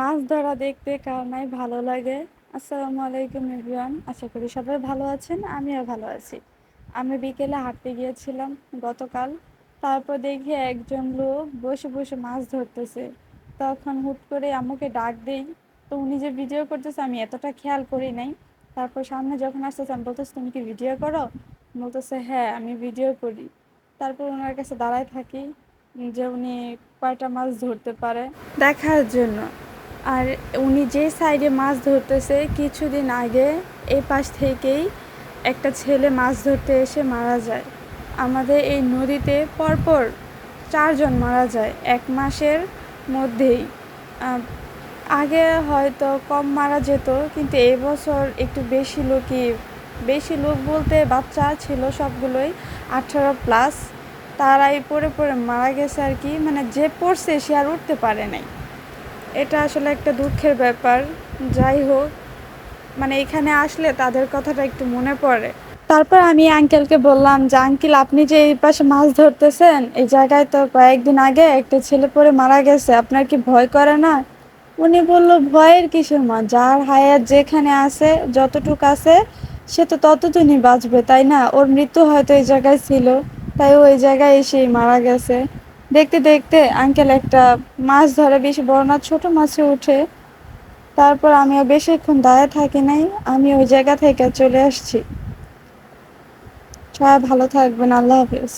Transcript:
মাছ ধরা দেখতে কার নাই ভালো লাগে। আসসালামু আলাইকুম এভরিওয়ান, আশা করি সবাই ভালো আছেন, আমিও ভালো আছি। আমি বিকেলে হাঁটতে গিয়েছিলাম গতকাল। তারপর দেখি একজন লোক বসে বসে মাছ ধরতেছে। তখন হুট করে আম্মুকে ডাক দেই। তো উনি যে ভিডিও করতেছে আমি এতটা খেয়াল করি নাই। তারপর সামনে যখন আসতেছে আমি বলতেছি, তুমি কি ভিডিও করো? বলতেছে, হ্যাঁ আমি ভিডিও করি। তারপর ওনার কাছে দাঁড়ায় থাকি যে উনি কয়টা মাছ ধরতে পারে দেখার জন্য। আর উনি যে সাইডে মাছ ধরতেছে, কিছুদিন আগে এই পাশ থেকেই একটা ছেলে মাছ ধরতে এসে মারা যায়। আমাদের এই নদীতে পরপর 4 জন মারা যায় 1 মাসের মধ্যেই। আগে হয়তো কম মারা যেত, কিন্তু এই বছর একটু বেশি লোক বলতে বাচ্চা ছিল সবগুলোই 18+। তারাই পড়ে পড়ে মারা গেছে আর কি, মানে যে পড়ছে সে আর উঠতে পারে নাই। এটা আসলে একটা দুঃখের ব্যাপার। যাই হোক, মানে এখানে আসলে তাদের কথাটা একটু মনে পড়ে। তারপর আমি আঙ্কেলকে বললাম যে, আঙ্কেল আপনি যে এই পাশে মাছ ধরতেছেন, এই জায়গায় তো কয়েকদিন আগে একটা ছেলে পড়ে মারা গেছে, আপনার কি ভয় করে না? উনি বলল, ভয়ের কিসের মা, যার হায়াত যেখানে আছে, যতটুক আছে, সে তো ততদিনই বাঁচবে, তাই না? ওর মৃত্যু হয়তো এই জায়গায় ছিল, তাই ওই জায়গায় এসেই মারা গেছে। দেখতে দেখতে আঙ্কেল একটা মাছ ধরে, বেশি বড় না, ছোট মাছে উঠে। তারপর আমিও বেশিক্ষণ দাঁড়ায় থাকি নাই, আমি ওই জায়গা থেকে চলে আসছি। সবাই ভালো থাকবেন, আল্লাহ হাফেজ।